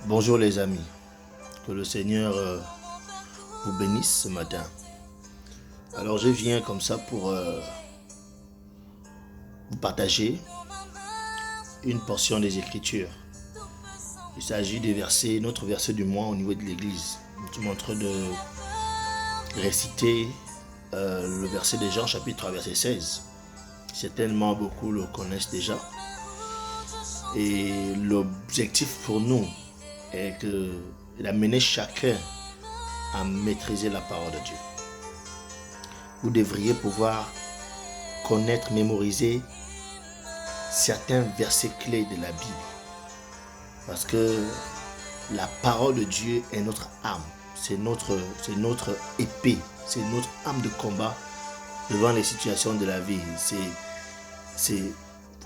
Bonjour les amis, que le Seigneur vous bénisse ce matin. Alors je viens comme ça pour vous partager une portion des Écritures. Il s'agit des versets, notre verset du mois au niveau de l'Église. Nous sommes en train de réciter le verset de Jean chapitre 3 verset 16. Certainement beaucoup le connaissent déjà. Et l'objectif pour nous est d'amener chacun à maîtriser la parole de Dieu. Vous devriez pouvoir connaître, mémoriser certains versets clés de la Bible. Parce que la parole de Dieu est notre arme. C'est notre épée. C'est notre arme de combat devant les situations de la vie.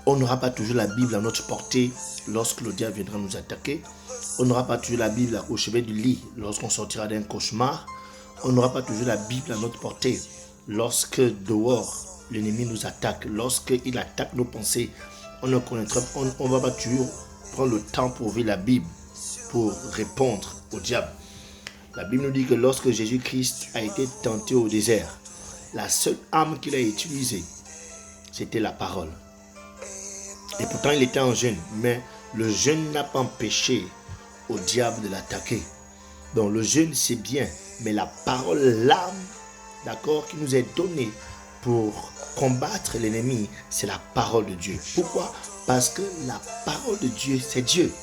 On n'aura pas toujours la Bible à notre portée lorsque le diable viendra nous attaquer. On n'aura pas toujours la Bible au chevet du lit lorsqu'on sortira d'un cauchemar. On n'aura pas toujours la Bible à notre portée lorsque dehors l'ennemi nous attaque. Lorsqu'il attaque nos pensées, on ne va pas toujours prendre le temps pour ouvrir la Bible, pour répondre au diable. La Bible nous dit que lorsque Jésus-Christ a été tenté au désert, la seule arme qu'il a utilisée, c'était la parole. Et pourtant il était en jeûne, mais le jeûne n'a pas empêché au diable de l'attaquer. Donc le jeûne c'est bien, mais la parole, l'âme, d'accord, qui nous est donnée pour combattre l'ennemi, c'est la parole de Dieu. Pourquoi? Parce que la parole de Dieu, c'est Dieu.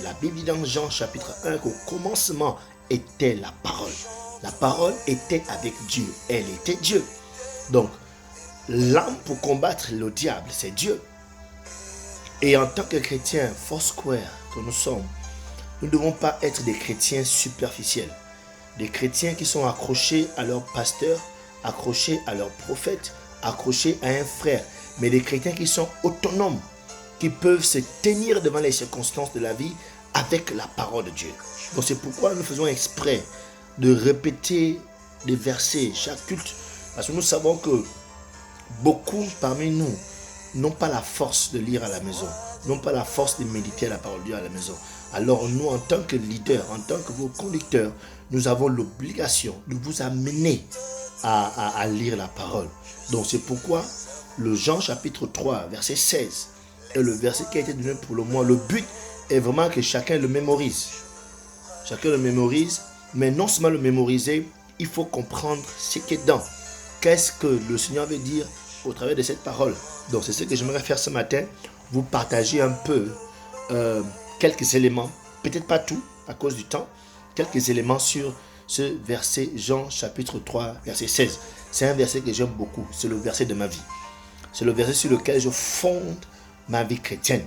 La Bible dit dans Jean chapitre 1 qu'au commencement était la parole. La parole était avec Dieu, elle était Dieu. Donc l'âme pour combattre le diable, c'est Dieu. Et en tant que chrétiens Foursquare que nous sommes, nous ne devons pas être des chrétiens superficiels. Des chrétiens qui sont accrochés à leur pasteur, accrochés à leur prophète, accrochés à un frère. Mais des chrétiens qui sont autonomes, qui peuvent se tenir devant les circonstances de la vie avec la parole de Dieu. Donc c'est pourquoi nous faisons exprès de répéter des versets chaque culte. Parce que nous savons que beaucoup parmi nous n'ont pas la force de lire à la maison, n'ont pas la force de méditer à la parole de Dieu à la maison. Alors nous, en tant que leaders, en tant que vos conducteurs, nous avons l'obligation de vous amener à lire la parole. Donc c'est pourquoi le Jean chapitre 3, verset 16, est le verset qui a été donné pour le mois. Le but est vraiment que chacun le mémorise. Chacun le mémorise, mais non seulement le mémoriser, il faut comprendre ce qui est dedans. Qu'est-ce que le Seigneur veut dire au travers de cette parole? Donc c'est ce que j'aimerais faire ce matin, vous partager un peu quelques éléments, peut-être pas tout à cause du temps, quelques éléments sur ce verset Jean chapitre 3 verset 16. C'est un verset que j'aime beaucoup, c'est le verset de ma vie. C'est le verset sur lequel je fonde ma vie chrétienne.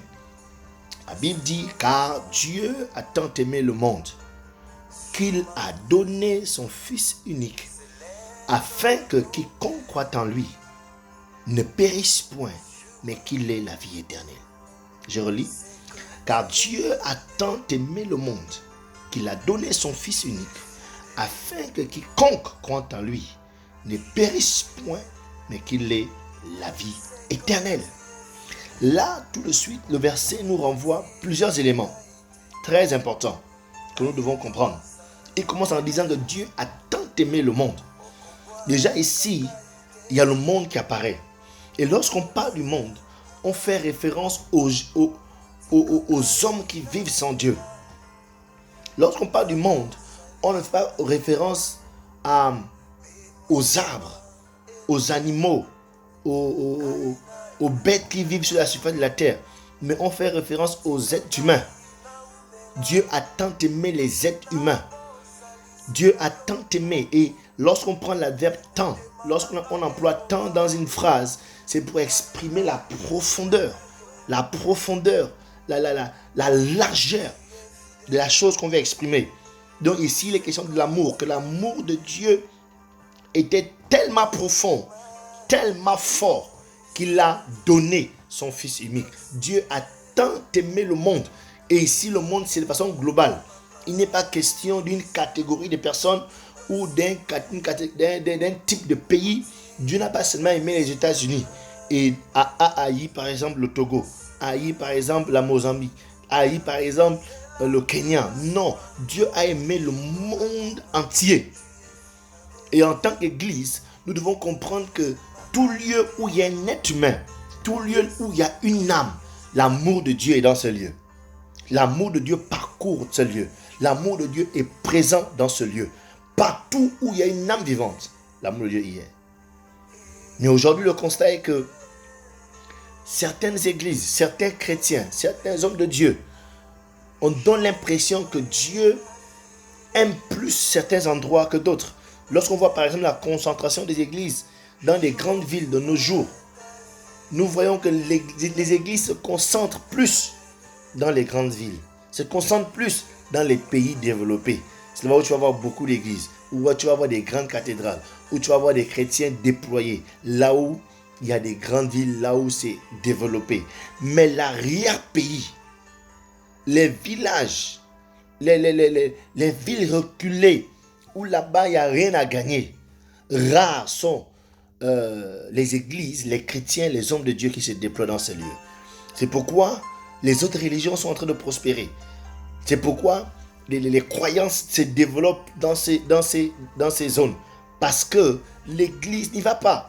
La Bible dit, car Dieu a tant aimé le monde qu'il a donné son Fils unique, afin que quiconque croit en lui ne périsse point, mais qu'il ait la vie éternelle. Je relis. Car Dieu a tant aimé le monde qu'il a donné son Fils unique, afin que quiconque croit en lui ne périsse point, mais qu'il ait la vie éternelle. Là, tout de suite, le verset nous renvoie plusieurs éléments très importants que nous devons comprendre. Il commence en disant que Dieu a tant aimé le monde. Déjà ici, il y a le monde qui apparaît. Et lorsqu'on parle du monde, on fait référence aux hommes qui vivent sans Dieu. Lorsqu'on parle du monde, on ne fait pas référence aux arbres, aux animaux, aux bêtes qui vivent sur la surface de la terre, mais on fait référence aux êtres humains. Dieu a tant aimé les êtres humains. Dieu a tant aimé, et lorsqu'on prend l'adverbe tant, lorsqu'on emploie tant dans une phrase, c'est pour exprimer la profondeur, la largeur de la chose qu'on veut exprimer. Donc ici, il est question de l'amour, que l'amour de Dieu était tellement profond, tellement fort, qu'il a donné son Fils unique. Dieu a tant aimé le monde. Et ici, le monde, c'est de façon globale. Il n'est pas question d'une catégorie de personnes ou d'un type de pays. Dieu n'a pas seulement aimé les États-Unis et a haï par exemple le Togo, haï par exemple la Mozambique, haï par exemple le Kenya. Non, Dieu a aimé le monde entier. Et en tant qu'Église, nous devons comprendre que tout lieu où il y a un être humain, tout lieu où il y a une âme, l'amour de Dieu est dans ce lieu. L'amour de Dieu parcourt ce lieu. L'amour de Dieu est présent dans ce lieu. Partout où il y a une âme vivante, l'amour de Dieu y est. Mais aujourd'hui, le constat est que certaines églises, certains chrétiens, certains hommes de Dieu, on donne l'impression que Dieu aime plus certains endroits que d'autres. Lorsqu'on voit par exemple la concentration des églises dans les grandes villes de nos jours, nous voyons que les églises se concentrent plus dans les grandes villes, se concentrent plus dans les pays développés. C'est là où tu vas voir beaucoup d'églises, où tu vas voir des grandes cathédrales, où tu vas voir des chrétiens déployés, là où il y a des grandes villes, là où c'est développé. Mais l'arrière-pays, les villages, les villes reculées, où là-bas il n'y a rien à gagner, rares sont les églises, les chrétiens, les hommes de Dieu qui se déploient dans ces lieux. C'est pourquoi les autres religions sont en train de prospérer. C'est pourquoi les croyances se développent dans ces zones. Parce que l'église n'y va pas.